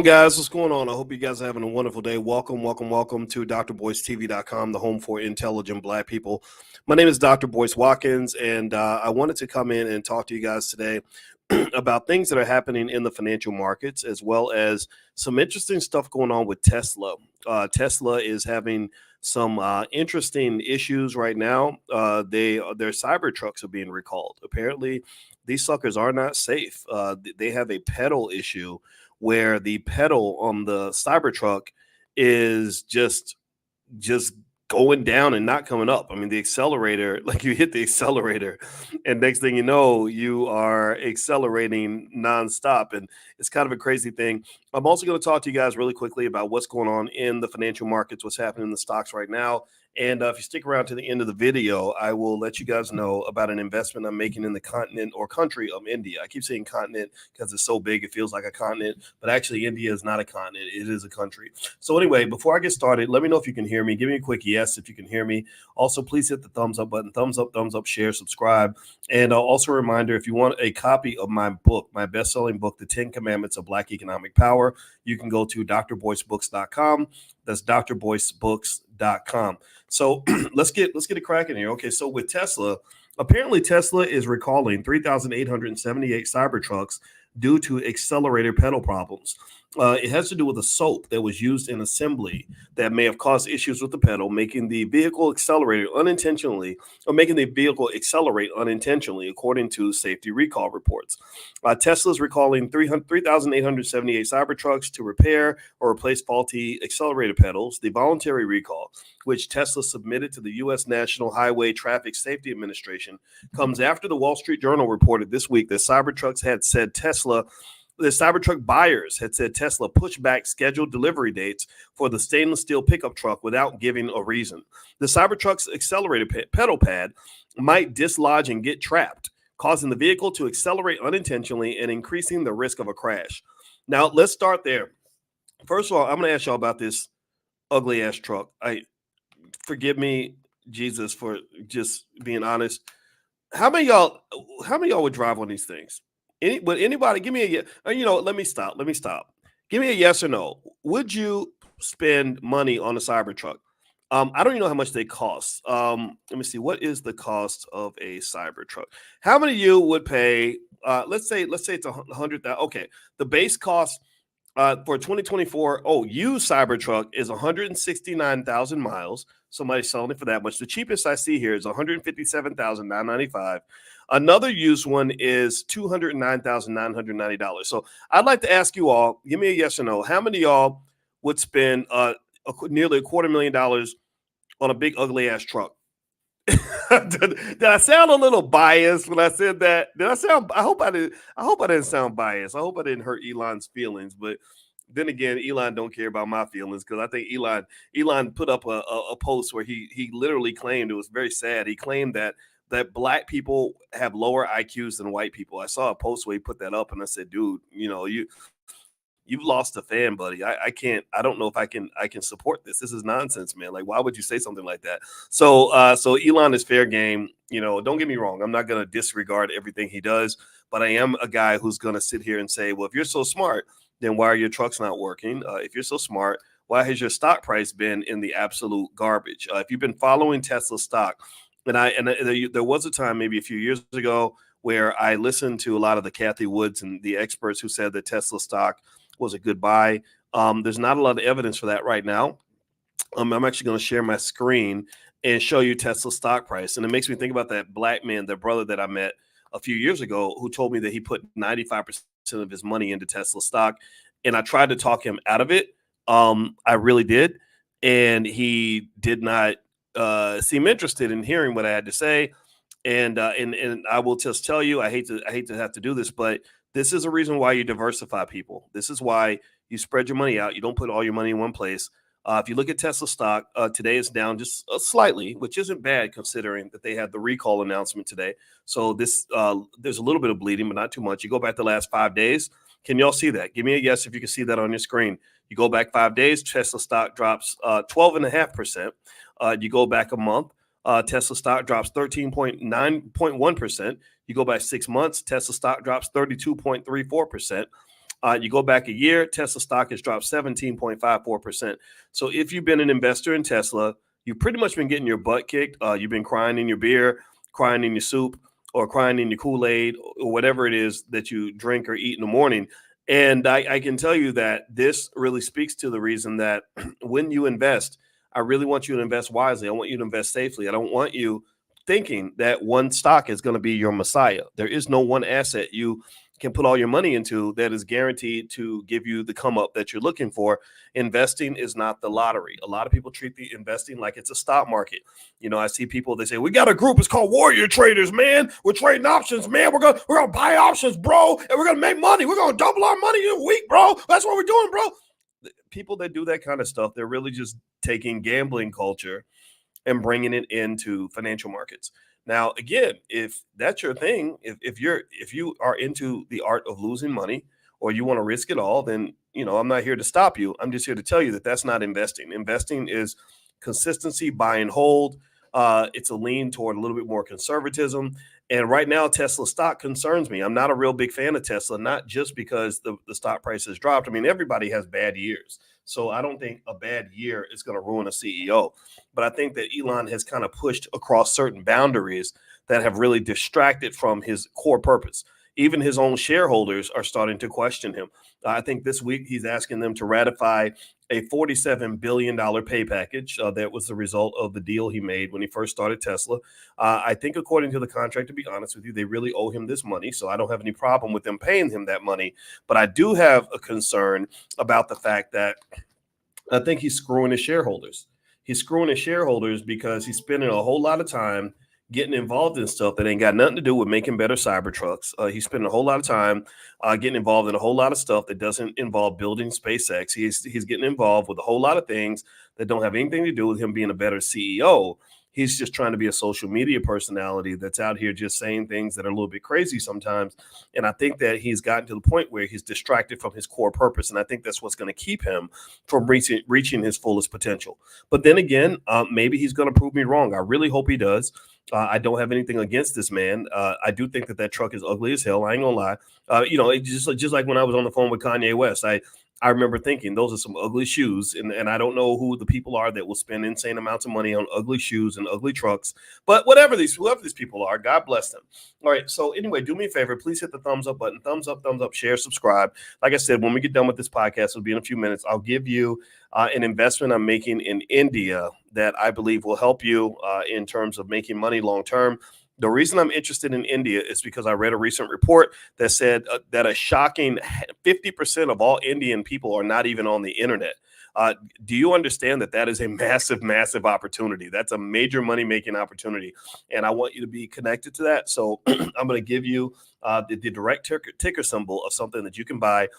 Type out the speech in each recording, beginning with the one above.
Guys, what's going on? I hope you guys are having a wonderful day. Welcome to drboycetv.com, the home for intelligent Black people. My name is Dr. Boyce Watkins, and I wanted to come in and talk to you guys today about things that are happening in the financial markets, as well as some interesting stuff going on with Tesla. Tesla is having some interesting issues right now. Their Cybertrucks are being recalled. Apparently, these suckers are not safe. They have a pedal issue where the pedal on the Cybertruck is just going down and not coming up. I mean, the accelerator, like you hit the accelerator, and next thing you know, you are accelerating nonstop. And it's kind of a crazy thing. I'm also going to talk to you guys really quickly about what's going on in the financial markets, what's happening in the stocks right now. And if you stick around to the end of the video, I will let you guys know about an investment I'm making in the continent or country of India. I keep saying continent because it's so big, it feels like a continent, but actually India is not a continent, it is a country. So anyway, before I get started, let me know if you can hear me. Give me a quick yes if you can hear me. Also, please hit the thumbs up button, thumbs up, share, subscribe. And also a reminder, if you want a copy of my book, my best-selling book, The 10 Commandments of Black Economic Power, you can go to drboycebooks.com. That's drboycebooks.com. So let's get it cracking here. Okay, so with Tesla, apparently Tesla is recalling 3,878 Cybertrucks due to accelerator pedal problems. It has to do with a soap that was used in assembly that may have caused issues with the pedal, making the vehicle accelerate unintentionally, according to safety recall reports. Tesla is recalling 3,878 Cybertrucks to repair or replace faulty accelerator pedals. The voluntary recall, which Tesla submitted to the U.S. National Highway Traffic Safety Administration, comes after the Wall Street Journal reported this week that the Cybertruck buyers had said Tesla pushed back scheduled delivery dates for the stainless steel pickup truck without giving a reason. The Cybertruck's accelerator pedal pad might dislodge and get trapped, causing the vehicle to accelerate unintentionally and increasing the risk of a crash. Now, let's start there. First of all, I'm going to ask y'all about this ugly ass truck. Forgive me, Jesus, for just being honest. How many of y'all would drive on these things? Would anybody give me let me stop. Give me a yes or no. Would you spend money on a Cybertruck? I don't even know how much they cost. Let me see. What is the cost of a Cybertruck? How many of you would pay? Let's say it's $100,000. Okay, the base cost for 2024, used Cybertruck is 169,000 miles. Somebody's selling it for that much. The cheapest I see here is 157,995. Another used one is $209,990. So I'd like to ask you all, give me a yes or no. How many of y'all would spend nearly $250,000 on a big ugly ass truck? Did I sound a little biased when I said that? I hope I didn't sound biased. I hope I didn't hurt Elon's feelings. But then again, Elon don't care about my feelings, because I think Elon put up a post where he literally claimed, it was very sad. He claimed that Black people have lower IQs than white people. I saw a post where he put that up, and I said, dude, you've lost a fan, buddy. I don't know if I can support this. This is nonsense, man. Like, why would you say something like that? So Elon is fair game. Don't get me wrong. I'm not going to disregard everything he does, but I am a guy who's going to sit here and say, well, if you're so smart, then why are your trucks not working? If you're so smart, why has your stock price been in the absolute garbage? If you've been following Tesla stock, there was a time maybe a few years ago where I listened to a lot of the Kathy Woods and the experts who said that Tesla stock was a good buy. There's not a lot of evidence for that right now. I'm actually going to share my screen and show you Tesla stock price. And it makes me think about that Black man, the brother that I met a few years ago, who told me that he put 95% of his money into Tesla stock. And I tried to talk him out of it. I really did. And he did not seem interested in hearing what I had to say. And I will just tell you, I hate to have to do this, but this is a reason why you diversify, people. This is why you spread your money out. You don't put all your money in one place. If you look at Tesla stock, today is down just slightly, which isn't bad considering that they had the recall announcement today. So there's a little bit of bleeding, but not too much. You go back the last 5 days. Can y'all see that? Give me a yes if you can see that on your screen. You go back 5 days, Tesla stock drops 12.5%. You go back a month, Tesla stock drops 13.1%. You go back 6 months, Tesla stock drops 32.34%. You go back a year, Tesla stock has dropped 17.54%. So if you've been an investor in Tesla, you've pretty much been getting your butt kicked. You've been crying in your beer, crying in your soup, or crying in your Kool-Aid, or whatever it is that you drink or eat in the morning. And I can tell you that this really speaks to the reason that when you invest, I really want you to invest wisely. I want you to invest safely. I don't want you thinking that one stock is going to be your messiah. There is no one asset you can put all your money into that is guaranteed to give you the come up that you're looking for. Investing is not the lottery. A lot of people treat the investing like it's a stock market. You know, I see people, they say, we got a group, it's called Warrior Traders, man. We're trading options, man. We're gonna buy options, bro, and we're gonna make money. We're gonna double our money in a week, bro. That's what we're doing, bro. People that do that kind of stuff, they're really just taking gambling culture and bringing it into financial markets. Now, again, if that's your thing, if you are into the art of losing money or you want to risk it all, then I'm not here to stop you. I'm just here to tell you that that's not investing. Investing is consistency, buy and hold. It's a lean toward a little bit more conservatism. And right now, Tesla stock concerns me. I'm not a real big fan of Tesla, not just because the stock price has dropped. I mean, everybody has bad years. So I don't think a bad year is going to ruin a CEO. But I think that Elon has kind of pushed across certain boundaries that have really distracted from his core purpose. Even his own shareholders are starting to question him. I think this week he's asking them to ratify a $47 billion pay package that was the result of the deal he made when he first started Tesla. I think according to the contract, to be honest with you, they really owe him this money. So I don't have any problem with them paying him that money. But I do have a concern about the fact that I think he's screwing his shareholders. He's screwing his shareholders because he's spending a whole lot of time getting involved in stuff that ain't got nothing to do with making better Cybertrucks. He's spending a whole lot of time getting involved in a whole lot of stuff that doesn't involve building SpaceX. He's getting involved with a whole lot of things that don't have anything to do with him being a better CEO. He's just trying to be a social media personality that's out here just saying things that are a little bit crazy sometimes. And I think that he's gotten to the point where he's distracted from his core purpose. And I think that's what's going to keep him from reaching his fullest potential. But then again, maybe he's going to prove me wrong. I really hope he does. I don't have anything against this man. I do think that truck is ugly as hell. I ain't gonna lie. It's just like when I was on the phone with Kanye West, I remember thinking those are some ugly shoes, and I don't know who the people are that will spend insane amounts of money on ugly shoes and ugly trucks. But whoever these people are, God bless them. All right. So anyway, do me a favor, please hit the thumbs up button, thumbs up, share, subscribe. Like I said, when we get done with this podcast, it'll be in a few minutes. I'll give you an investment I'm making in India that I believe will help you in terms of making money long term. The reason I'm interested in India is because I read a recent report that said that a shocking 50% of all Indian people are not even on the internet. Do you understand that is a massive, massive opportunity? That's a major money-making opportunity. And I want you to be connected to that. So I'm going to give you the direct ticker symbol of something that you can buy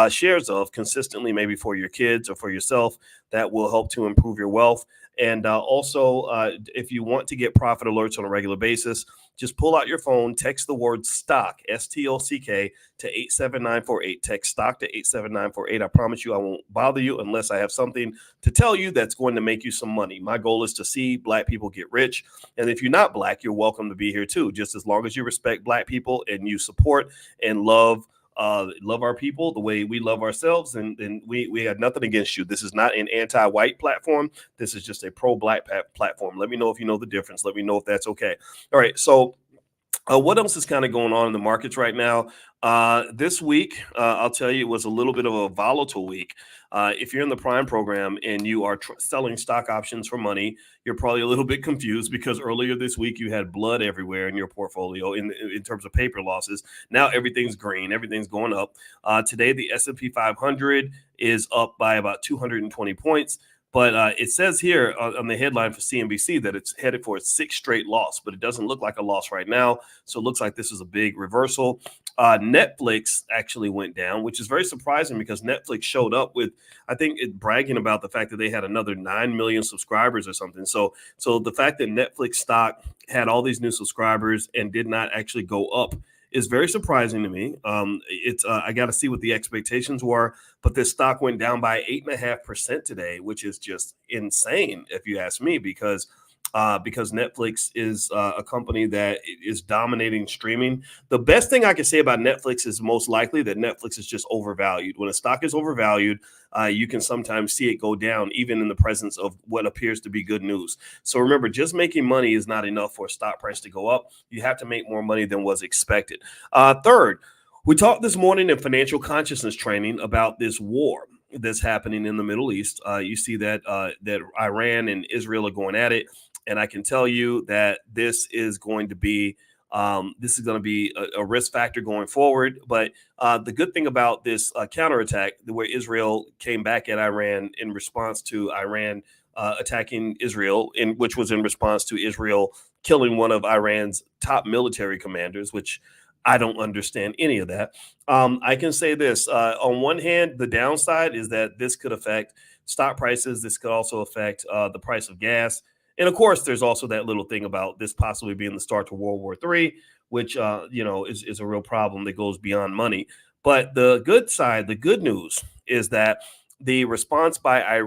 shares of consistently, maybe for your kids or for yourself. That will help to improve your wealth. And also, if you want to get profit alerts on a regular basis, just pull out your phone, text the word stock, STOCK, to 87948. Text stock to 87948. I promise you I won't bother you unless I have something to tell you that's going to make you some money. My goal is to see Black people get rich. And if you're not Black, you're welcome to be here too, just as long as you respect Black people and you support and love our people the way we love ourselves, and we have nothing against you. This is not an anti-white platform. This is just a pro-Black platform. Let me know if you know the difference. Let me know if that's okay. All right. So what else is kind of going on in the markets right now? This week, I'll tell you, it was a little bit of a volatile week. If you're in the Prime program and you are selling stock options for money, you're probably a little bit confused because earlier this week you had blood everywhere in your portfolio in terms of paper losses. Now everything's green, everything's going up. Today, the S&P 500 is up by about 220 points. But it says here on the headline for CNBC that it's headed for its sixth straight loss, but it doesn't look like a loss right now. So it looks like this is a big reversal. Netflix actually went down, which is very surprising because Netflix showed up with, I think, bragging about the fact that they had another 9 million subscribers or something. So the fact that Netflix stock had all these new subscribers and did not actually go up is very surprising to me. I got to see what the expectations were, but this stock went down by 8.5% today, which is just insane if you ask me, because because Netflix is a company that is dominating streaming. The best thing I can say about Netflix is most likely that Netflix is just overvalued. When a stock is overvalued, you can sometimes see it go down, even in the presence of what appears to be good news. So remember, just making money is not enough for a stock price to go up. You have to make more money than was expected. Third, we talked this morning in financial consciousness training about this war that's happening in the Middle East. You see that that Iran and Israel are going at it, and I can tell you that this is going to be a risk factor going forward. But the good thing about this counterattack, the way Israel came back at Iran in response to Iran attacking Israel, which was in response to Israel killing one of Iran's top military commanders, which I don't understand any of that. I can say this. On one hand, the downside is that this could affect stock prices. This could also affect the price of gas. And of course, there's also that little thing about this possibly being the start to World War III, which is a real problem that goes beyond money. But the good side, the good news is that the response by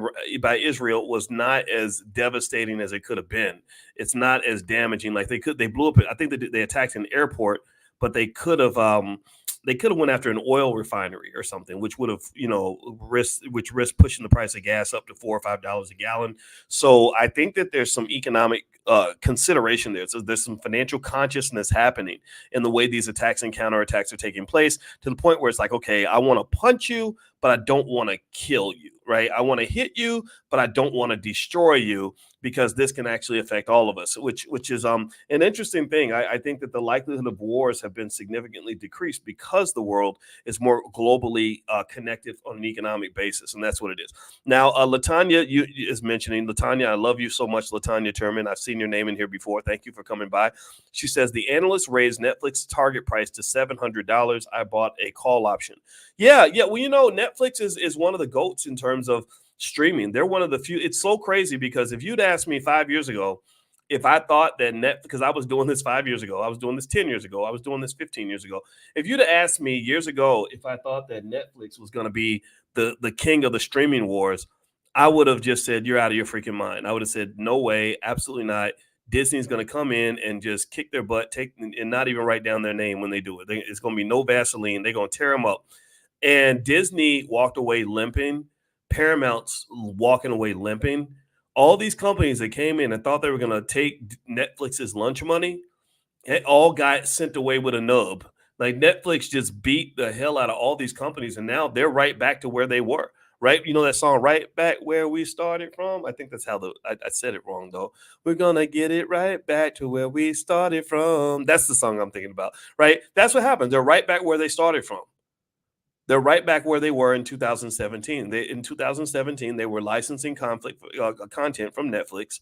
Israel was not as devastating as it could have been. It's not as damaging. Like they blew up. I think they attacked an airport, but they could have went after an oil refinery or something, which would have risk pushing the price of gas up to $4 or $5 a gallon. So I think that there's some economic consideration there. So there's some financial consciousness happening in the way these attacks and counterattacks are taking place, to the point where it's like, okay, I want to punch you, but I don't want to kill you, right? I want to hit you, but I don't want to destroy you, because this can actually affect all of us, which is an interesting thing. I think that the likelihood of wars have been significantly decreased because the world is more globally connected on an economic basis, and that's what it is. Now, Latanya is mentioning, Latanya, I love you so much, Latanya Turman. I've seen your name in here before. Thank you for coming by. She says, the analyst raised Netflix target price to $700. I bought a call option. Yeah. Well, Netflix is one of the GOATs in terms of streaming. They're one of the few. It's so crazy, because if you'd asked me 5 years ago if I thought that because I was doing this 5 years ago, I was doing this 10 years ago, I was doing this 15 years ago. If you'd have asked me years ago if I thought that Netflix was going to be the king of the streaming wars, I would have just said, you're out of your freaking mind. I would have said, no way, absolutely not. Disney's going to come in and just kick their butt, and not even write down their name when they do it. It's going to be no Vaseline. They're going to tear them up. And Disney walked away limping. Paramount's walking away limping. All these companies that came in and thought they were going to take Netflix's lunch money, it all got sent away with a nub. Like, Netflix just beat the hell out of all these companies, and now they're right back to where they were. Right? You know that song, Right Back Where We Started From? I think that's how I said it wrong, though. We're going to get it right back to where we started from. That's the song I'm thinking about, right? That's what happened. They're right back where they started from. They're right back where they were in 2017. In 2017, they were licensing content from Netflix,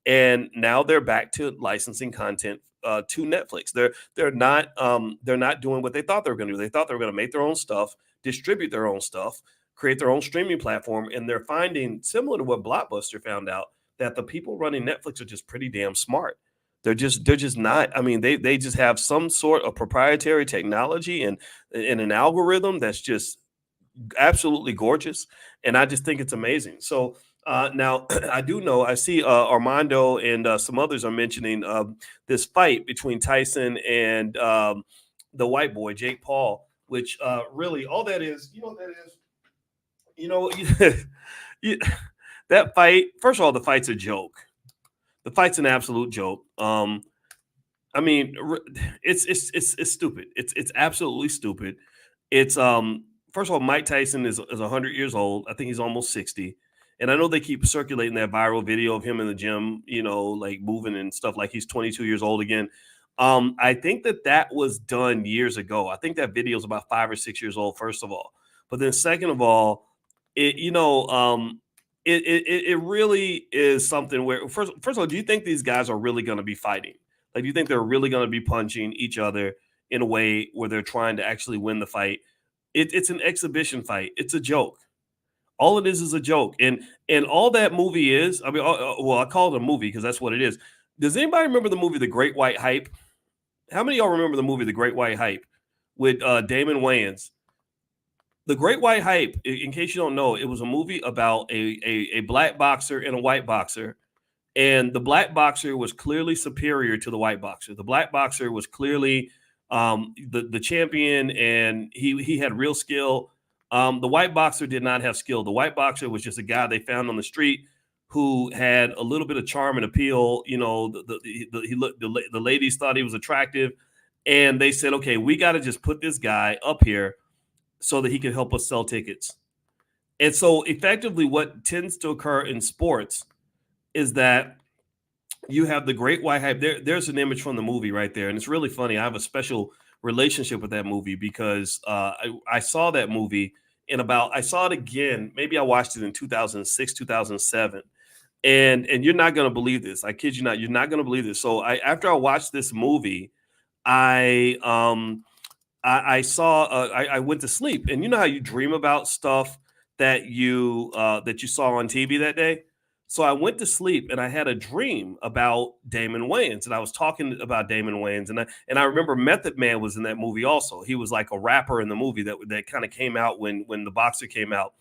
and now they're back to licensing content to Netflix. They're not doing what they thought they were going to do. They thought they were going to make their own stuff, distribute their own stuff, create their own streaming platform, and they're finding, similar to what Blockbuster found out, that the people running Netflix are just pretty damn smart. They're just not. I mean, they just have some sort of proprietary technology and an algorithm that's just absolutely gorgeous, and I just think it's amazing. So now I see Armando and some others are mentioning this fight between Tyson and the white boy Jake Paul, which really all that is, that fight. First of all, the fight's a joke. The fight's an absolute joke. I mean, it's stupid. It's absolutely stupid. It's first of all, Mike Tyson is 100 years old. I think he's almost 60. And I know they keep circulating that viral video of him in the gym, like moving and stuff, like he's 22 years old again. I think that was done years ago. I think that video is about 5 or 6 years old, first of all. But then second of all, it really is something where first of all, do you think these guys are really going to be fighting? Like, do you think they're really going to be punching each other in a way where they're trying to actually win the fight? It's an exhibition fight. It's a joke. All it is a joke. And all that movie is, I mean, well, I call it a movie because that's what it is. Does anybody remember the movie The Great White Hype? How many of y'all remember the movie The Great White Hype with Damon Wayans? The Great White Hype, in case you don't know, it was a movie about a black boxer and a white boxer, And the black boxer was clearly superior to the white boxer. The black boxer was clearly the champion, and he had real skill. The white boxer did not have skill. The white boxer was just a guy they found on the street who had a little bit of charm and appeal. You know, the ladies thought he was attractive, and they said, okay, we got to just put this guy up here so that he can help us sell tickets. And so effectively what tends to occur in sports is that you have the great white hype. There's an image from the movie right there. And it's really funny. I have a special relationship with that movie because I saw that movie I saw it again. Maybe I watched it in 2006, 2007. And you're not going to believe this. I kid you not. You're not going to believe this. So after I watched this movie, I saw I went to sleep, and you know how you dream about stuff that you saw on TV that day. So I went to sleep, and I had a dream about Damon Wayans, and I was talking about Damon Wayans, and I remember Method Man was in that movie also. He was like a rapper in the movie that kind of came out when the boxer came out.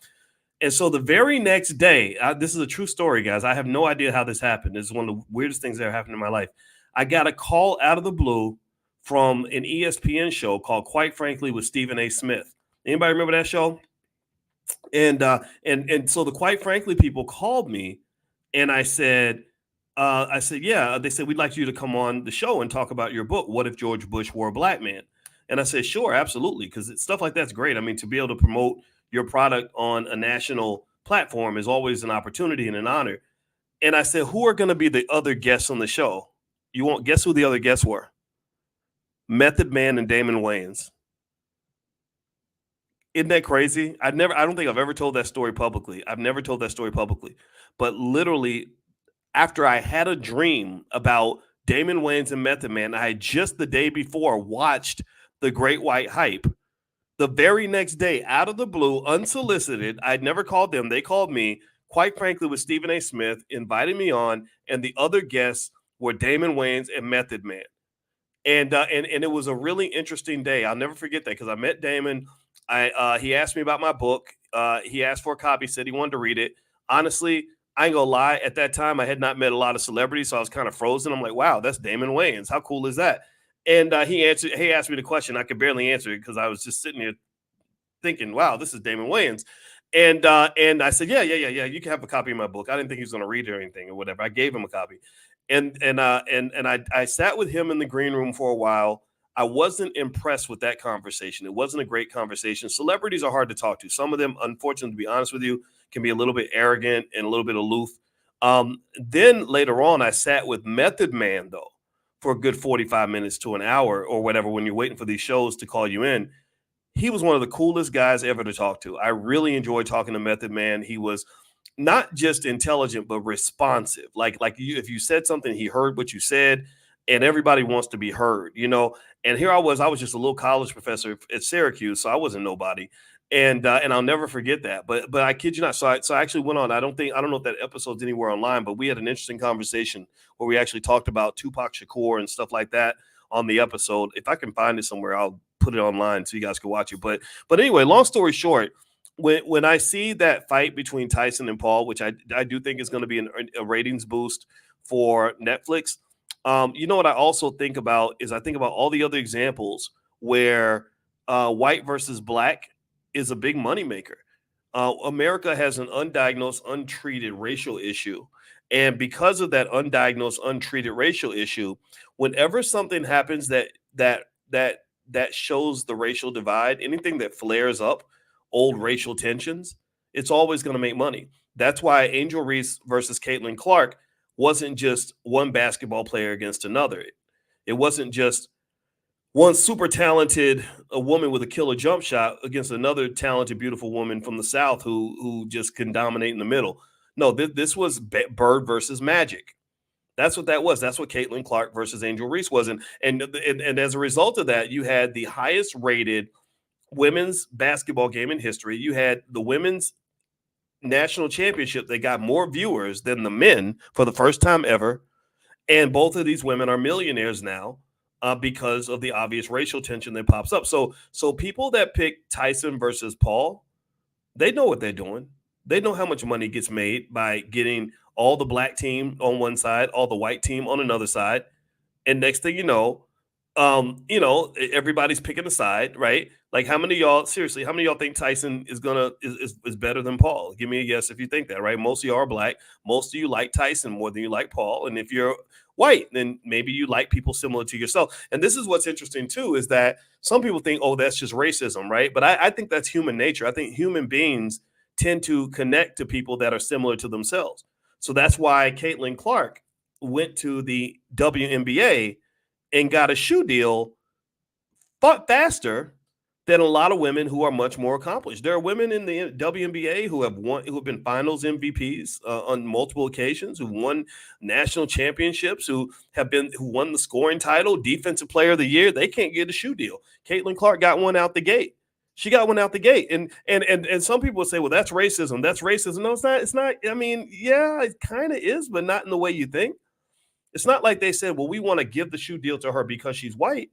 And so the very next day, this is a true story, guys. I have no idea how this happened. This is one of the weirdest things that ever happened in my life. I got a call out of the blue from an ESPN show called Quite Frankly with Stephen A. Smith. Anybody remember that show? And so the Quite Frankly people called me, and I said, yeah. They said, we'd like you to come on the show and talk about your book, What If George Bush Wore a Black Man? And I said, sure, absolutely, because stuff like that's great. I mean, to be able to promote your product on a national platform is always an opportunity and an honor. And I said, who are going to be the other guests on the show? You won't guess who the other guests were? Method Man and Damon Wayans. Isn't that crazy? I don't think I've ever told that story publicly. I've never told that story publicly. But literally, after I had a dream about Damon Wayans and Method Man, I had just the day before watched The Great White Hype. The very next day, out of the blue, unsolicited, I'd never called them. They called me, Quite Frankly, with Stephen A. Smith, invited me on, and the other guests were Damon Wayans and Method Man. And it was a really interesting day. I'll never forget that because I met Damon. He asked me about my book. He asked for a copy, said he wanted to read it. Honestly, I ain't gonna lie. At that time, I had not met a lot of celebrities, so I was kind of frozen. I'm like, wow, that's Damon Wayans. How cool is that? And he asked me the question. I could barely answer it because I was just sitting here thinking, wow, this is Damon Wayans. And I said, yeah, you can have a copy of my book. I didn't think he was going to read it or anything or whatever. I gave him a copy. And I sat with him in the green room for a while. I wasn't impressed with that conversation. It wasn't a great conversation. Celebrities are hard to talk to. Some of them, unfortunately, to be honest with you, can be a little bit arrogant and a little bit aloof. Then later on, I sat with Method Man, though, for a good 45 minutes to an hour or whatever when you're waiting for these shows to call you in. He was one of the coolest guys ever to talk to. I really enjoyed talking to Method Man. He was not just intelligent, but responsive. Like if you said something, he heard what you said, and everybody wants to be heard, you know. And here I was just a little college professor at Syracuse, so I wasn't nobody. And I'll never forget that. But I kid you not. So I actually went on. I don't know if that episode's anywhere online, but we had an interesting conversation where we actually talked about Tupac Shakur and stuff like that on the episode. If I can find it somewhere, I'll put it online so you guys can watch it. But anyway, long story short, when I see that fight between Tyson and Paul, which I do think is going to be a ratings boost for Netflix, you know what I also think about is I think about all the other examples where white versus black is a big moneymaker. America has an undiagnosed, untreated racial issue. And because of that undiagnosed, untreated racial issue, whenever something happens that shows the racial divide, anything that flares up old racial tensions, it's always going to make money. That's why Angel Reese versus Caitlin Clark wasn't just one basketball player against another. It wasn't just one super talented woman with a killer jump shot against another talented, beautiful woman from the South who just can dominate in the middle. No, this was Bird versus Magic. That's what that was. That's what Caitlin Clark versus Angel Reese was. And as a result of that, you had the highest rated women's basketball game in history. You had the women's national championship. They got more viewers than the men for the first time ever. And both of these women are millionaires now because of the obvious racial tension that pops up. So people that pick Tyson versus Paul, they know what they're doing. They know how much money gets made by getting all the black team on one side, all the white team on another side, and next thing everybody's picking a side, right? Like, how many of y'all, seriously, how many of y'all think Tyson is better than Paul? Give me a yes if you think that, right? Most of you are black. Most of you like Tyson more than you like Paul. And if you're white, then maybe you like people similar to yourself. And this is what's interesting too, is that some people think, oh, that's just racism, right? But I think that's human nature. I think human beings tend to connect to people that are similar to themselves. So that's why Caitlin Clark went to the WNBA and got a shoe deal faster than a lot of women who are much more accomplished. There are women in the WNBA who have been finals MVPs on multiple occasions, who won national championships, who won the scoring title, defensive player of the year. They can't get a shoe deal. Caitlin Clark got one out the gate. She got one out the gate. And some people say, well, that's racism. That's racism. No, it's not. It's not. I mean, yeah, it kind of is, but not in the way you think. It's not like they said, well, we want to give the shoe deal to her because she's white.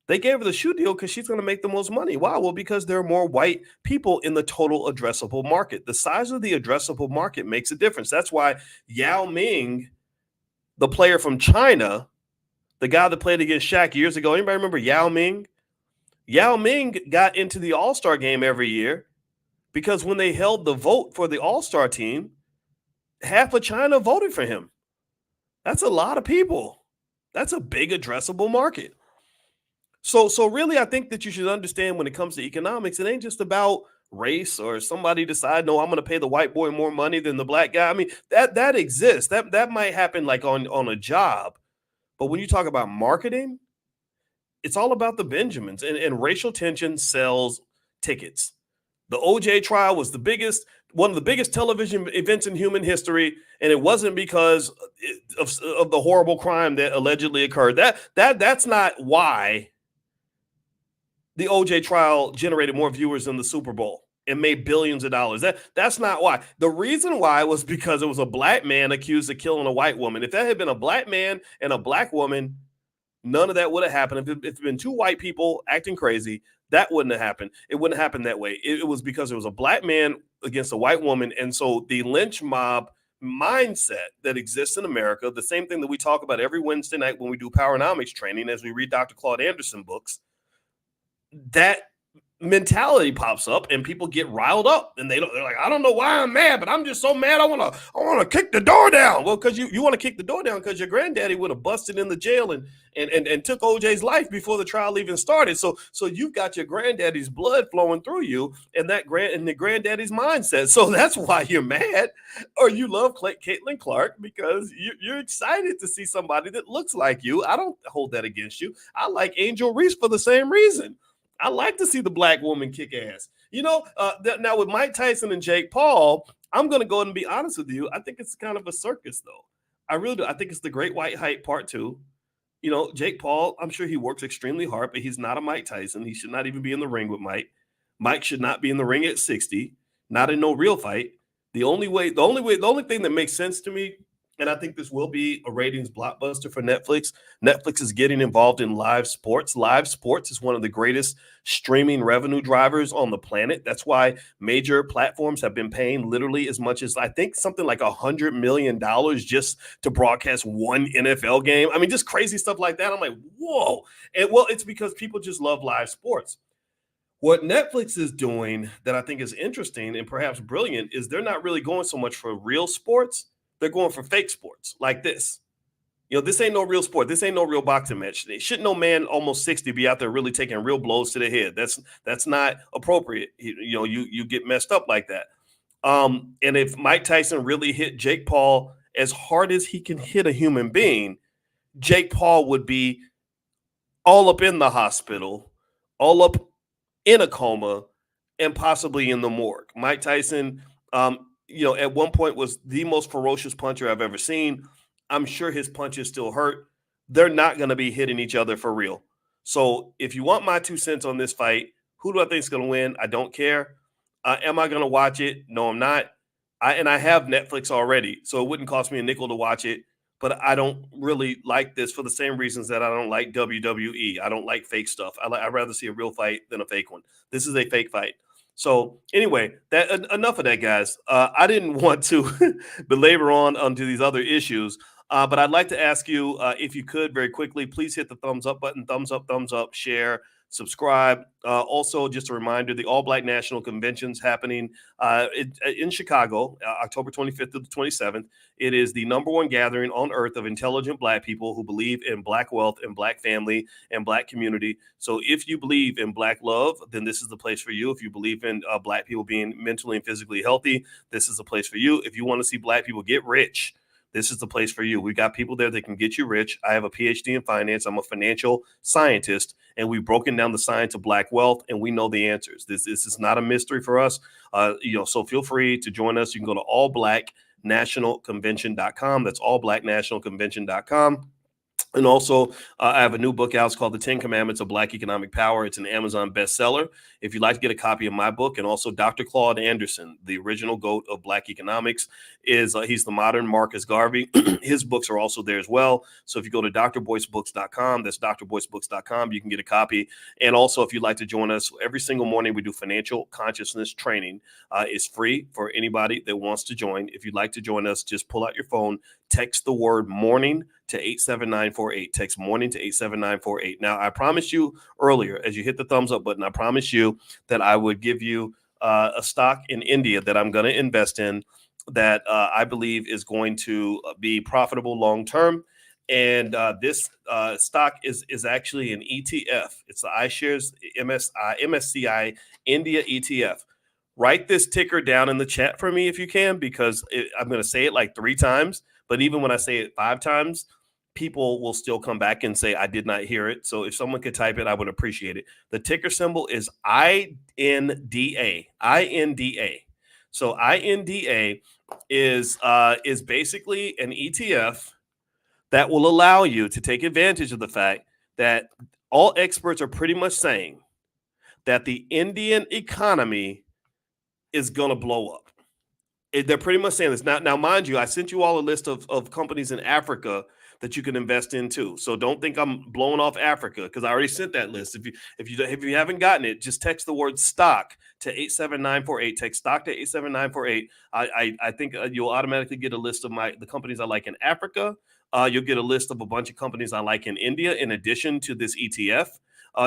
They gave her the shoe deal because she's going to make the most money. Why? Well, because there are more white people in the total addressable market. The size of the addressable market makes a difference. That's why Yao Ming, the player from China, the guy that played against Shaq years ago, anybody remember Yao Ming? Yao Ming got into the All-Star game every year because when they held the vote for the All-Star team, half of China voted for him. That's a lot of people. That's a big addressable market. So really, I think that you should understand when it comes to economics, it ain't just about race or somebody decide, no, I'm going to pay the white boy more money than the black guy. I mean, that exists. That might happen like on a job. But when you talk about marketing, it's all about the Benjamins, and racial tension sells tickets. The OJ trial was one of the biggest television events in human history, and it wasn't because of the horrible crime that allegedly occurred. That's not why the OJ trial generated more viewers than the Super Bowl and made billions of dollars. That's not why. The reason why was because it was a black man accused of killing a white woman. If that had been a black man and a black woman, none of that would have happened. If it had been two white people acting crazy, that wouldn't have happened. It wouldn't happen that way. It was because it was a black man against a white woman. And so the lynch mob mindset that exists in America, the same thing that we talk about every Wednesday night when we do Powernomics training, as we read Dr. Claude Anderson books, that mentality pops up and people get riled up, and they're like, I don't know why I'm mad, but I'm just so mad. I want to kick the door down. Well, because you want to kick the door down because your granddaddy would have busted in the jail and took OJ's life before the trial even started. So you've got your granddaddy's blood flowing through you, and the granddaddy's mindset. So that's why you're mad, or you love Caitlin Clark because you're excited to see somebody that looks like you. I don't hold that against you. I like Angel Reese for the same reason. I like to see the black woman kick ass. Now with Mike Tyson and Jake Paul, I'm going to go ahead and be honest with you. I think it's kind of a circus, though. I really do. I think it's the Great White Hype Part 2. Jake Paul, I'm sure he works extremely hard, but he's not a Mike Tyson. He should not even be in the ring with Mike. Mike should not be in the ring at 60, not in no real fight. The only thing that makes sense to me, and I think this will be a ratings blockbuster for Netflix. Netflix is getting involved in live sports. Live sports is one of the greatest streaming revenue drivers on the planet. That's why major platforms have been paying literally as much as, I think, something like $100 million just to broadcast one NFL game. I mean, just crazy stuff like that. I'm like, whoa. And well, it's because people just love live sports. What Netflix is doing that I think is interesting and perhaps brilliant is they're not really going so much for real sports. They're going for fake sports like this. This ain't no real sport. This ain't no real boxing match. Shouldn't no man almost 60 be out there really taking real blows to the head? That's not appropriate. You get messed up like that. And if Mike Tyson really hit Jake Paul as hard as he can hit a human being, Jake Paul would be all up in the hospital, all up in a coma, and possibly in the morgue. Mike Tyson, at one point was the most ferocious puncher I've ever seen. I'm sure his punches still hurt. They're not going to be hitting each other for real. So if you want my 2 cents on this fight, who do I think is going to win? I don't care. Am I going to watch it? No, I'm not. I have Netflix already, so it wouldn't cost me a nickel to watch it. But I don't really like this for the same reasons that I don't like WWE. I don't like fake stuff. I'd rather see a real fight than a fake one. This is a fake fight. So anyway, that enough of that, guys. I didn't want to belabor on onto these other issues, but I'd like to ask you if you could very quickly, please hit the thumbs up button, thumbs up, share, subscribe. Also, just a reminder: the All Black National Convention's happening in Chicago, October 25th to the 27th. It is the number one gathering on earth of intelligent Black people who believe in Black wealth and Black family and Black community. So if you believe in Black love, then this is the place for you. If you believe in Black people being mentally and physically healthy, this is the place for you. If you want to see Black people get rich, this is the place for you. We've got people there that can get you rich. I have a PhD in finance. I'm a financial scientist, and we've broken down the science of Black wealth, and we know the answers. This is not a mystery for us. So feel free to join us. You can go to allblacknationalconvention.com. That's allblacknationalconvention.com. And also, I have a new book out. It's called The 10 Commandments of Black Economic Power. It's an Amazon bestseller. If you'd like to get a copy of my book, and also Dr. Claude Anderson, the original GOAT of Black economics, he's the modern Marcus Garvey. His books are also there as well. So if you go to drboycebooks.com, that's drboycebooks.com, you can get a copy. And also, if you'd like to join us, every single morning we do financial consciousness training. It's free for anybody that wants to join. If you'd like to join us, just pull out your phone, text the word morning to 87948. Text morning to 87948. Now, I promised you earlier, as you hit the thumbs up button, I promised you that I would give you a stock in India that I'm going to invest in that I believe is going to be profitable long term. And this stock is actually an ETF. It's the iShares MSCI India ETF. Write this ticker down in the chat for me if you can, because I'm going to say it like 3 times. But even when I say it 5 times, people will still come back and say, I did not hear it. So if someone could type it, I would appreciate it. The ticker symbol is INDA. INDA. So INDA is basically an ETF that will allow you to take advantage of the fact that all experts are pretty much saying that the Indian economy is going to blow up. They're pretty much saying this. Now, mind you, I sent you all a list of companies in Africa that you can invest in too. So don't think I'm blowing off Africa, because I already sent that list. If you haven't gotten it, just text the word stock to 87948. Text stock to 87948. I think you'll automatically get a list of the companies I like in Africa. You'll get a list of a bunch of companies I like in India. In addition to this ETF,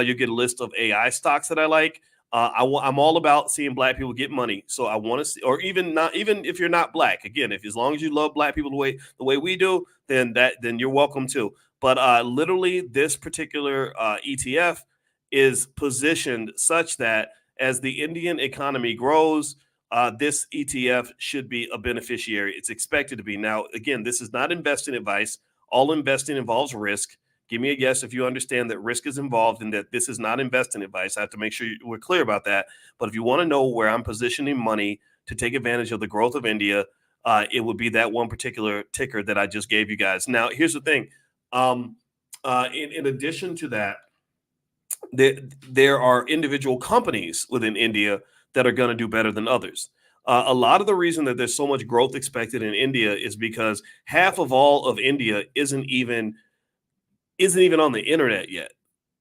you'll get a list of AI stocks that I like. I'm all about seeing Black people get money. So I want to see, or even if you're not Black, again, as long as you love Black people the way we do, then you're welcome too. But literally, this particular ETF is positioned such that as the Indian economy grows, this ETF should be a beneficiary. It's expected to be. Now, again, this is not investing advice. All investing involves risk. Give me a yes if you understand that risk is involved and that this is not investing advice. I have to make sure we're clear about that. But if you want to know where I'm positioning money to take advantage of the growth of India, it would be that one particular ticker that I just gave you guys. Now, here's the thing. In addition to that, there are individual companies within India that are going to do better than others. A lot of the reason that there's so much growth expected in India is because half of all of India isn't even on the internet yet.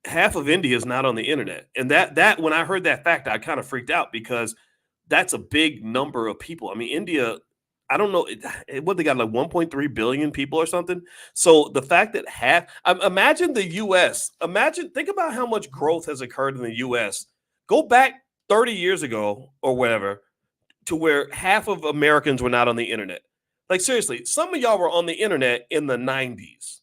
Half of India is not on the internet. And that when I heard that fact, I kind of freaked out, because that's a big number of people. I mean, India, I don't know what they got, like 1.3 billion people or something. So the fact that imagine the US, think about how much growth has occurred in the US. Go back 30 years ago or whatever, to where half of Americans were not on the internet. Like, seriously, some of y'all were on the internet in the 90s.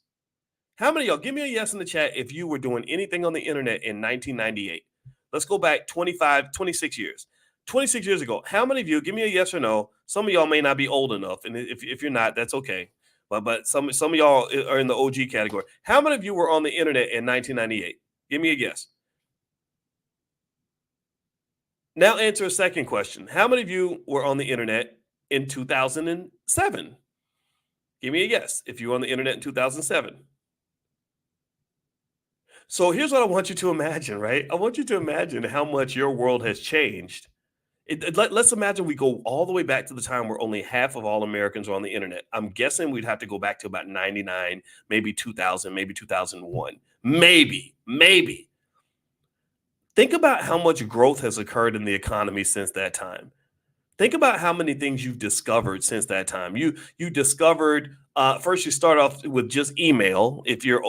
How many of y'all, give me a yes in the chat if you were doing anything on the internet in 1998. Let's go back 26 years. 26 years ago, how many of you, give me a yes or no. Some of y'all may not be old enough, and if you're not, that's okay. But some of y'all are in the OG category. How many of you were on the internet in 1998? Give me a yes. Now answer a second question. How many of you were on the internet in 2007? Give me a yes if you were on the internet in 2007. So here's what I want you to imagine, right? I want you to imagine how much your world has changed. Let's imagine we go all the way back to the time where only half of all Americans are on the internet. I'm guessing we'd have to go back to about 99, maybe 2000, maybe 2001. Maybe. Think Think about how much growth has occurred in the economy since that time. Think about how many things you've discovered since that time. You discovered first. You start off with just email. If you're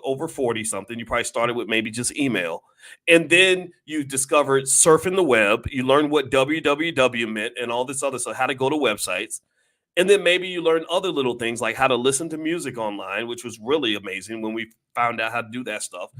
over 40 something, you probably started with maybe just email, and then you discovered surfing the web. You learned what www meant and all this other stuff, how to go to websites, and then maybe you learn other little things like how to listen to music online, which was really amazing when we found out how to do that stuff.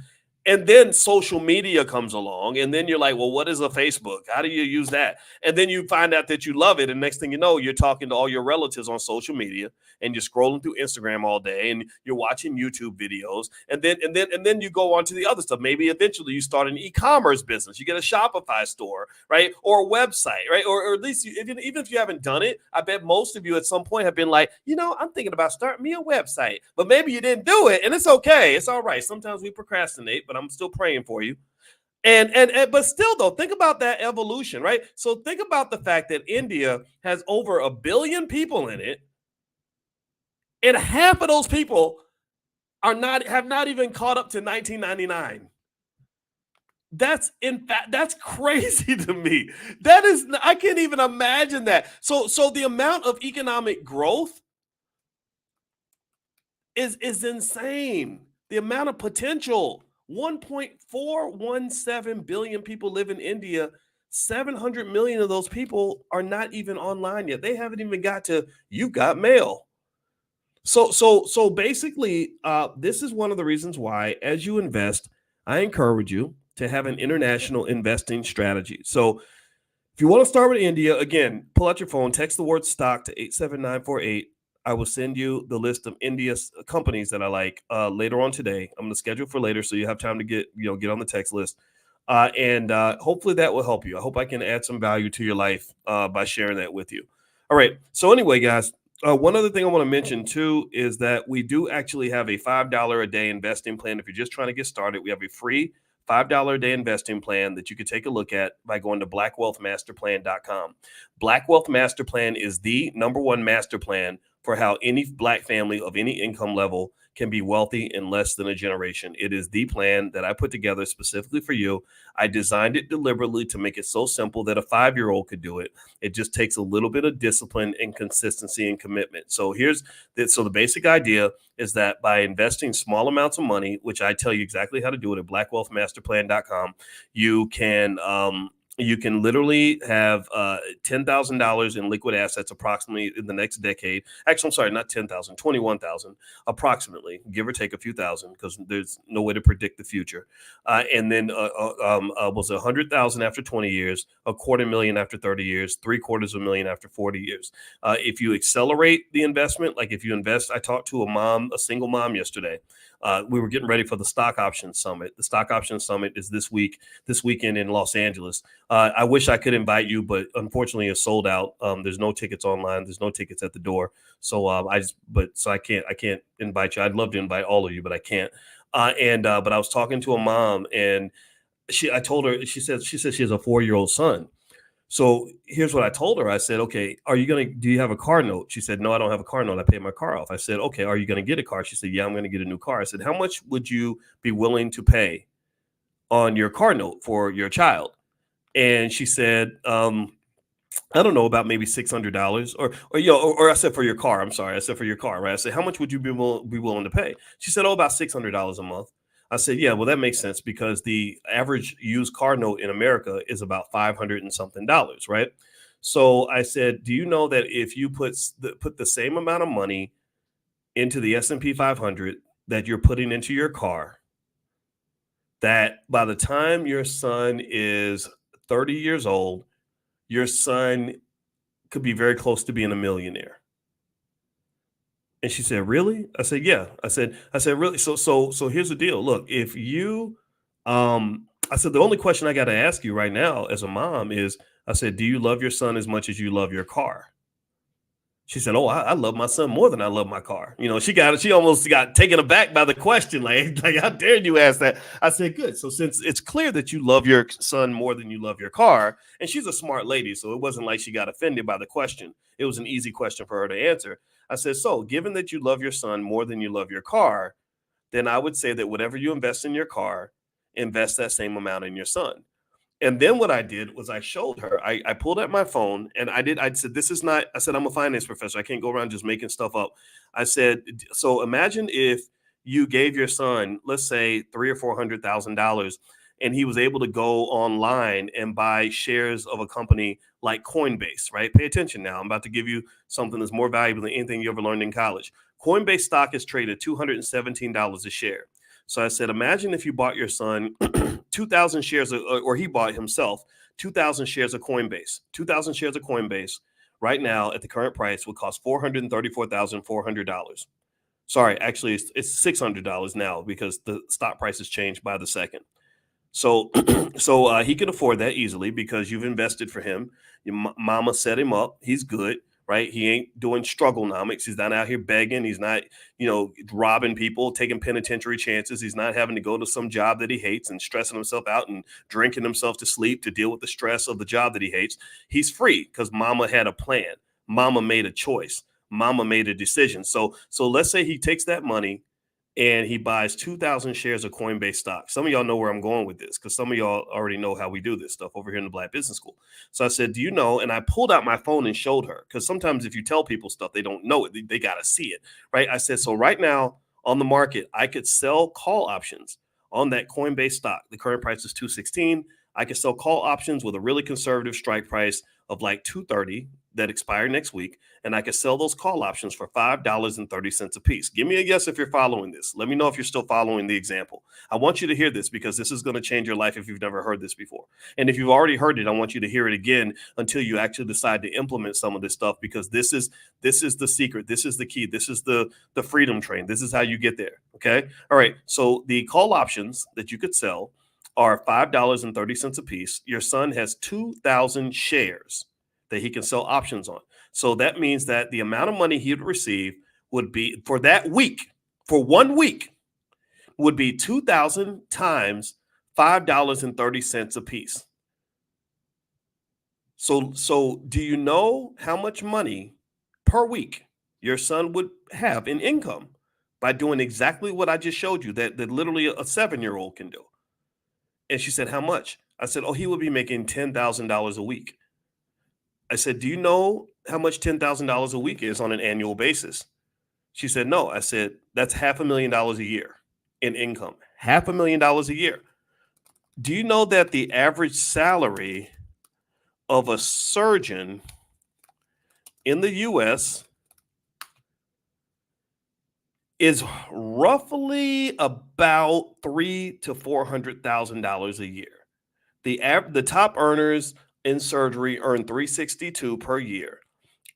And then social media comes along, and then you're like, well, what is a Facebook? How do you use that? And then you find out that you love it. And next thing you know, you're talking to all your relatives on social media, and you're scrolling through Instagram all day, and you're watching YouTube videos. And then you go on to the other stuff. Maybe eventually you start an e-commerce business. You get a Shopify store, right? Or a website, right? Or at least even if you haven't done it, I bet most of you at some point have been like, I'm thinking about starting me a website, but maybe you didn't do it, and it's okay. It's all right. Sometimes we procrastinate, but I'm still praying for you. And but still though, think about that evolution, right? So think about the fact that India has over 1 billion people in it, and half of those people have not even caught up to 1999. That's crazy to me. I can't even imagine that. So the amount of economic growth is insane. The amount of potential. 1.417 billion people live in India. 700 million of those people are not even online yet. They haven't even got to "you got mail." So basically, this is one of the reasons why, as you invest, I encourage you to have an international investing strategy. So if you want to start with India, again, pull out your phone, text the word stock to 87948. I will send you the list of India's companies that I like later on today. I'm going to schedule for later, so you have time to get on the text list. And hopefully that will help you. I hope I can add some value to your life by sharing that with you. All right. So anyway, guys, one other thing I want to mention too is that we do actually have a $5 a day investing plan. If you're just trying to get started, we have a free $5 a day investing plan that you could take a look at by going to blackwealthmasterplan.com. Black Wealth Master Plan is the number one master plan for how any Black family of any income level can be wealthy in less than a generation. It is the plan that I put together specifically for you. I designed it deliberately to make it so simple that a 5-year-old could do it. It just takes a little bit of discipline and consistency and commitment. So the basic idea is that by investing small amounts of money, which I tell you exactly how to do it at blackwealthmasterplan.com, you can literally have $10,000 in liquid assets approximately in the next decade. Actually, I'm sorry, not 10,000, 21,000 approximately, give or take a few thousand, because there's no way to predict the future. And then was 100,000 after 20 years, $250,000 after 30 years, $750,000 after 40 years. If you accelerate the investment, like if you invest, I talked to a single mom yesterday. We were getting ready for the Stock Options Summit. The Stock Options Summit is this weekend in Los Angeles. I wish I could invite you, but unfortunately it's sold out. There's no tickets online. There's no tickets at the door. So I can't invite you. I'd love to invite all of you, but I can't. But I was talking to a mom, and I told her, she said she has a 4-year-old son. So here's what I told her. I said, okay, do you have a car note? She said, no, I don't have a car note. I paid my car off. I said, okay, are you going to get a car? She said, yeah, I'm going to get a new car. I said, how much would you be willing to pay on your car note for your child? And she said, I don't know, about maybe $600 or I said for your car. I'm sorry. I said for your car, right? I said, how much would you be willing to pay? She said, oh, about $600 a month. I said, yeah, well, that makes sense because the average used car note in America is about $500 and something, right? So I said, do you know that if you put the same amount of money into the S&P 500 that you're putting into your car, that by the time your son is 30 years old, your son could be very close to being a millionaire? And she said, really? I said, yeah. I said, really? So here's the deal. Look, if you, I said, the only question I got to ask you right now as a mom is, I said, do you love your son as much as you love your car? She said, oh, I love my son more than I love my car. She almost got taken aback by the question. Like, how dare you ask that? I said, good. So since it's clear that you love your son more than you love your car, and she's a smart lady, so it wasn't like she got offended by the question. It was an easy question for her to answer. I said, so given that you love your son more than you love your car, then I would say that whatever you invest in your car, invest that same amount in your son. And then what I did was I showed her, I pulled out my phone and I said, this is not, I said, I'm a finance professor. I can't go around just making stuff up. I said, so imagine if you gave your son, let's say three or $400,000, and he was able to go online and buy shares of a company like Coinbase, right? Pay attention now. I'm about to give you something that's more valuable than anything you ever learned in college. Coinbase stock is traded $217 a share. So I said, imagine if you bought your son 2,000 shares, or he bought himself 2,000 shares of Coinbase. 2,000 shares of Coinbase right now at the current price would cost $434,400. Sorry, actually, it's $600 now because the stock price has changed by the second. So, he can afford that easily because you've invested for him. Your mama set him up. He's good, right? He ain't doing strugglenomics. He's not out here begging. He's not, robbing people, taking penitentiary chances. He's not having to go to some job that he hates and stressing himself out and drinking himself to sleep to deal with the stress of the job that he hates. He's free because mama had a plan. Mama made a choice. Mama made a decision. So let's say he takes that money and he buys 2,000 shares of Coinbase stock. Some of y'all know where I'm going with this because some of y'all already know how we do this stuff over here in the Black Business School. So I said, do you know? And I pulled out my phone and showed her because sometimes if you tell people stuff, they don't know it. They got to see it, right? I said, so right now on the market, I could sell call options on that Coinbase stock. The current price is $216. I could sell call options with a really conservative strike price of like $230 that expire next week. And I could sell those call options for $5.30 a piece. Give me a yes if you're following this. Let me know if you're still following the example. I want you to hear this because this is going to change your life if you've never heard this before. And if you've already heard it, I want you to hear it again until you actually decide to implement some of this stuff, because this is the secret. This is the key. This is the freedom train. This is how you get there. Okay. All right. So the call options that you could sell are $5.30 a piece. Your son has 2,000 shares that he can sell options on. So that means that the amount of money he would receive would be for that week, for 1 week, would be 2,000 times $5.30 a piece. So do you know how much money per week your son would have in income by doing exactly what I just showed you that literally a 7-year-old can do? And she said, how much? I said, oh, he would be making $10,000 a week. I said, do you know how much $10,000 a week is on an annual basis? She said, no. I said, that's $500,000 a year in income. $500,000 a year. Do you know that the average salary of a surgeon in the U.S. is roughly about $300,000 to $400,000 a year? The top earners in surgery earn $362 per year.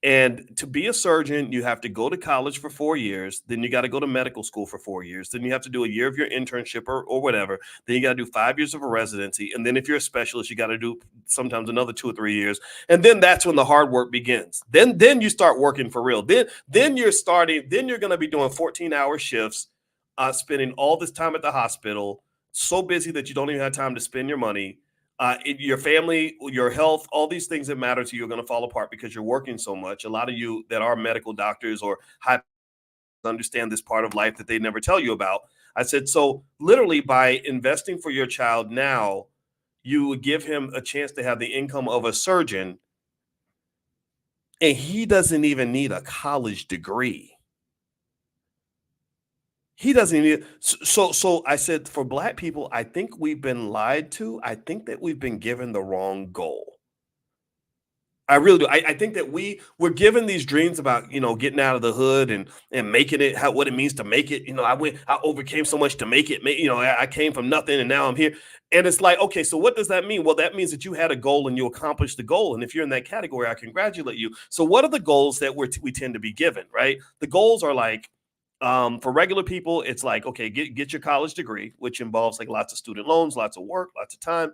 And to be a surgeon, you have to go to college for 4 years. Then you got to go to medical school for 4 years. Then you have to do a year of your internship or whatever. Then you got to do 5 years of a residency. And then if you're a specialist, you got to do sometimes another 2 or 3 years. And then that's when the hard work begins. Then you start working for real. Then you're going to be doing 14-hour shifts, spending all this time at the hospital, so busy that you don't even have time to spend your money. Your family, your health, all these things that matter to you are going to fall apart because you're working so much. A lot of you that are medical doctors or high understand this part of life that they never tell you about. I said, so literally by investing for your child now, you would give him a chance to have the income of a surgeon, and he doesn't even need a college degree. He doesn't need. So I said, for Black people, I think we've been lied to. I think that we've been given the wrong goal. I really do. I think that we're given these dreams about, getting out of the hood and making it, what it means to make it. I overcame so much to make it. I came from nothing and now I'm here. And it's like, okay, so what does that mean? Well, that means that you had a goal and you accomplished the goal. And if you're in that category, I congratulate you. So what are the goals that we tend to be given, right? The goals are like, for regular people, it's like, okay, get your college degree, which involves like lots of student loans, lots of work, lots of time.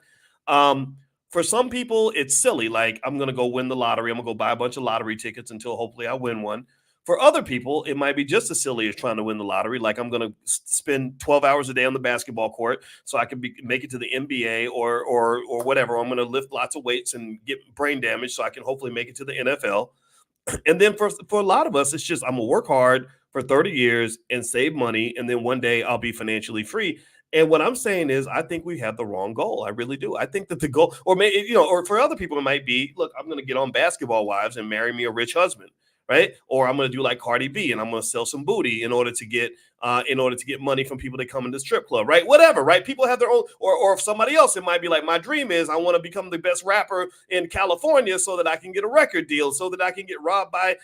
For some people, it's silly. Like, I'm going to go win the lottery. I'm going to go buy a bunch of lottery tickets until hopefully I win one. For other people, it might be just as silly as trying to win the lottery. Like, I'm going to spend 12 hours a day on the basketball court so I can make it to the NBA or whatever. I'm going to lift lots of weights and get brain damage so I can hopefully make it to the NFL. And then for a lot of us, it's just, I'm going to work hard for 30 years and save money. And then one day I'll be financially free. And what I'm saying is, I think we have the wrong goal. I really do. I think that the goal, or maybe, or for other people, it might be, look, I'm going to get on Basketball Wives and marry me a rich husband, right? Or I'm going to do like Cardi B and I'm going to sell some booty in order to get money from people that come in the strip club, right? Whatever, right? People have their own, or if somebody else, it might be like, my dream is I want to become the best rapper in California so that I can get a record deal, so that I can get robbed by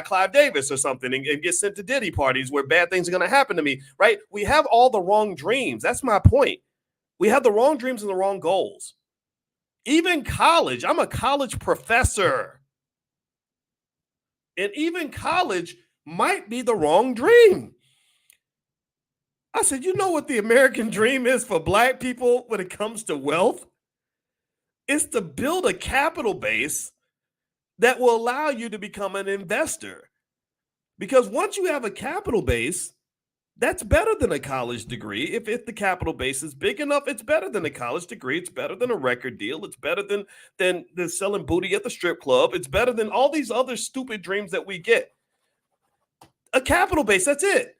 Clive Davis or something, and get sent to Diddy parties where bad things are going to happen to me, right? We have all the wrong dreams. That's my point. We have the wrong dreams and the wrong goals. Even college, I'm a college professor. And even college might be the wrong dream. I said, you know what the American dream is for Black people when it comes to wealth? It's to build a capital base that will allow you to become an investor. Because once you have a capital base, that's better than a college degree. If the capital base is big enough, it's better than a college degree. It's better than a record deal. It's better than selling booty at the strip club. It's better than all these other stupid dreams that we get. A capital base, that's it.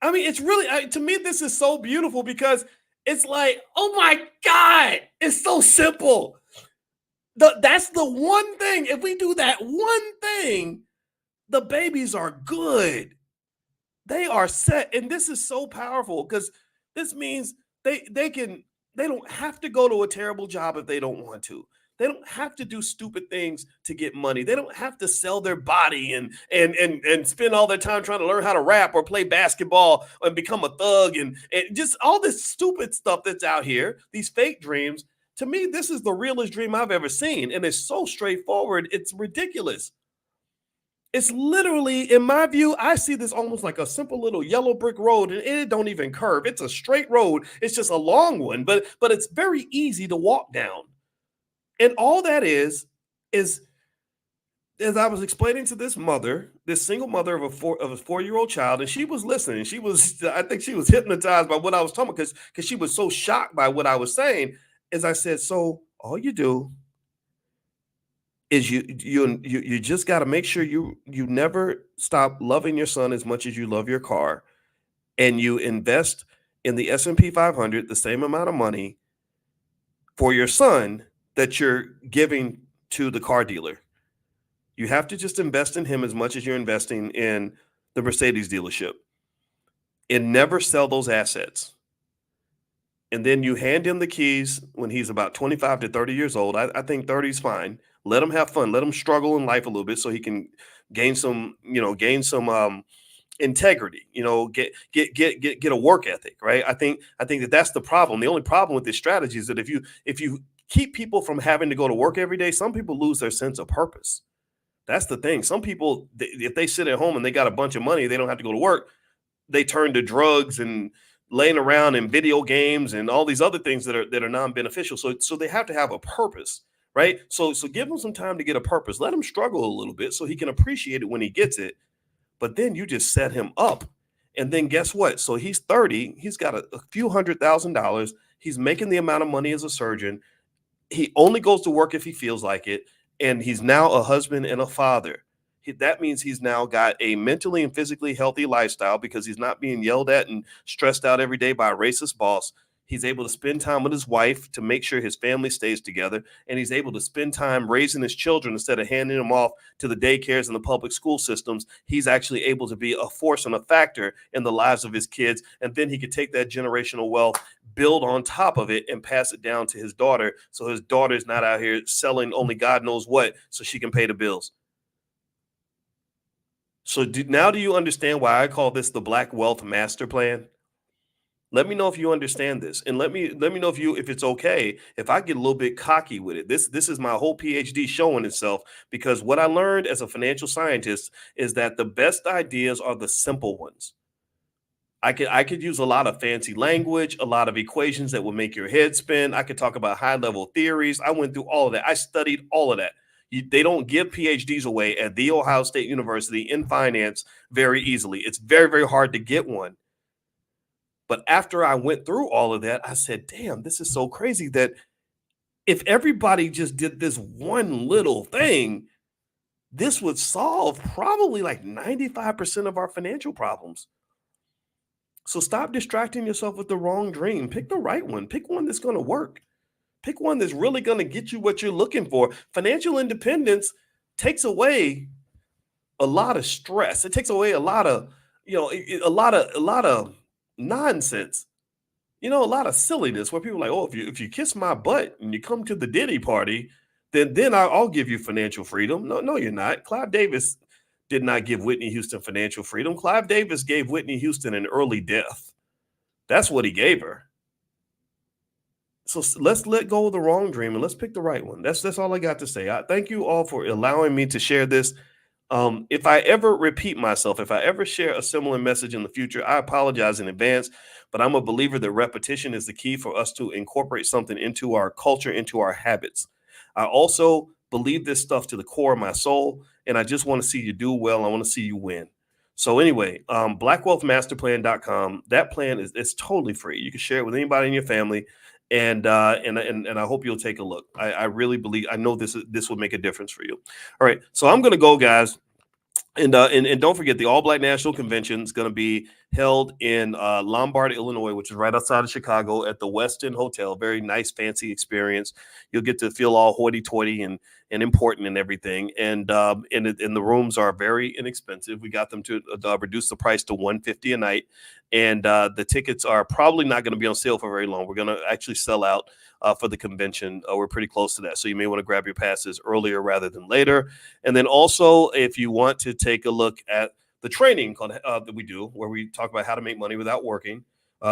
I mean, it's really, to me, this is so beautiful because it's like, oh my God, it's so simple. That's the one thing. If we do that one thing, the babies are good. They are set. And this is so powerful because this means they don't have to go to a terrible job if they don't want to. They don't have to do stupid things to get money. They don't have to sell their body and spend all their time trying to learn how to rap or play basketball and become a thug and just all this stupid stuff that's out here, these fake dreams. To me, this is the realest dream I've ever seen. And it's so straightforward. It's ridiculous. It's literally, in my view, I see this almost like a simple little yellow brick road, and it don't even curve. It's a straight road. It's just a long one, but it's very easy to walk down. And all that is as I was explaining to this single mother of a 4-year-old child, and she was listening. I think she was hypnotized by what I was talking about because she was so shocked by what I was saying. As I said, so all you do is you just got to make sure you never stop loving your son as much as you love your car, and you invest in the S&P 500 the same amount of money for your son that you're giving to the car dealer. You have to just invest in him as much as you're investing in the Mercedes dealership, and never sell those assets. And then you hand him the keys when he's about 25 to 30 years old. I think 30 is fine. Let him have fun. Let him struggle in life a little bit so he can gain some integrity, get a work ethic, right? I think that's the problem. The only problem with this strategy is that if you keep people from having to go to work every day, some people lose their sense of purpose. That's the thing. Some people, if they sit at home and they got a bunch of money, they don't have to go to work, they turn to drugs and laying around in video games and all these other things that are non-beneficial. So they have to have a purpose, right? So give him some time to get a purpose. Let him struggle a little bit so he can appreciate it when he gets it. But then you just set him up. And then guess what? So he's 30. He's got a few $100,000. He's making the amount of money as a surgeon. He only goes to work if he feels like it. And he's now a husband and a father. That means he's now got a mentally and physically healthy lifestyle because he's not being yelled at and stressed out every day by a racist boss. He's able to spend time with his wife to make sure his family stays together. And he's able to spend time raising his children instead of handing them off to the daycares and the public school systems. He's actually able to be a force and a factor in the lives of his kids. And then he could take that generational wealth, build on top of it, and pass it down to his daughter. So his daughter's not out here selling only God knows what so she can pay the bills. So now do you understand why I call this the Black Wealth Master Plan? Let me know if you understand this, and let me know if it's okay if I get a little bit cocky with it. This is my whole PhD showing itself, because what I learned as a financial scientist is that the best ideas are the simple ones. I could use a lot of fancy language, a lot of equations that will make your head spin. I could talk about high level theories. I went through all of that. I studied all of that. They don't give PhDs away at The Ohio State University in finance very easily. It's very, very hard to get one. But after I went through all of that, I said, damn, this is so crazy that if everybody just did this one little thing, this would solve probably like 95% of our financial problems. So stop distracting yourself with the wrong dream. Pick the right one. Pick one that's going to work. Pick one that's really going to get you what you're looking for. Financial independence takes away a lot of stress. It takes away a lot of, a lot of nonsense. A lot of silliness where people are like, oh, if you kiss my butt and you come to the Diddy party, then I'll give you financial freedom. No, you're not. Clive Davis did not give Whitney Houston financial freedom. Clive Davis gave Whitney Houston an early death. That's what he gave her. So let's let go of the wrong dream and let's pick the right one. That's all I got to say. I thank you all for allowing me to share this. If I ever repeat myself, if I ever share a similar message in the future, I apologize in advance, but I'm a believer that repetition is the key for us to incorporate something into our culture, into our habits. I also believe this stuff to the core of my soul, and I just want to see you do well. I want to see you win. So anyway, blackwealthmasterplan.com, that plan is totally free. You can share it with anybody in your family. And I hope you'll take a look. I really believe, I know this will make a difference for you. All right, so I'm going to go, guys. And don't forget, the All Black National Convention is going to be held in Lombard, Illinois, which is right outside of Chicago at the Westin Hotel. Very nice, fancy experience. You'll get to feel all hoity-toity and important and everything. And the rooms are very inexpensive. We got them to reduce the price to $150 a night. And the tickets are probably not going to be on sale for very long. We're going to actually sell out for the convention. We're pretty close to that. So you may want to grab your passes earlier rather than later. And then also, if you want to take a look at the training that we do, where we talk about how to make money without working,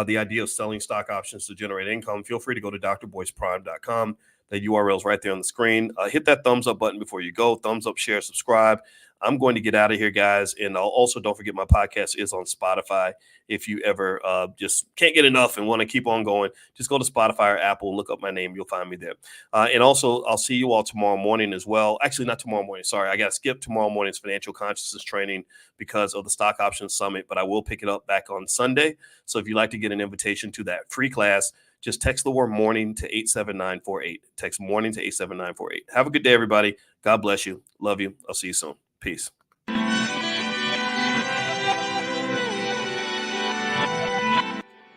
the idea of selling stock options to generate income, feel free to go to drboyceprime.com. The URL is right there on the screen. Hit that thumbs up button before you go. Thumbs up, share, subscribe. I'm going to get out of here, guys. And also don't forget my podcast is on Spotify. If you ever just can't get enough and want to keep on going, just go to Spotify or Apple and look up my name. You'll find me there. And also, I'll see you all tomorrow morning as well. Actually, not tomorrow morning. Sorry, I got to skip tomorrow morning's financial consciousness training because of the Stock Options Summit, but I will pick it up back on Sunday. So if you'd like to get an invitation to that free class, just text the word morning to 87948. Text morning to 87948. Have a good day, everybody. God bless you. Love you. I'll see you soon. Peace.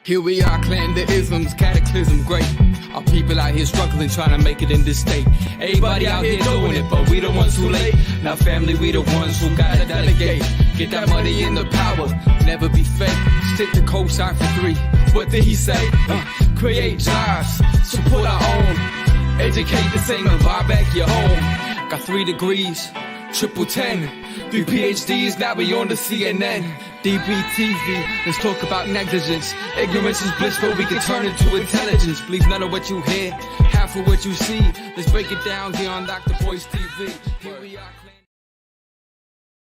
Here we are, clan the isms, cataclysm, great. Our people out here struggling, trying to make it in this state. Everybody out here doing it, but we the ones who late. Now family, we the ones who gotta delegate. Get that money in the power, never be fake. Stick to cosign for 3. What did he say? Create jobs, support our own. Educate the same and buy back your home. Got 3 degrees, triple 10. 3 PhDs, now we on the CNN. DBTV, let's talk about negligence. Ignorance is bliss, but we can turn it to intelligence. Believe none of what you hear, half of what you see. Let's break it down here on Dr. Boyce TV. Here we are.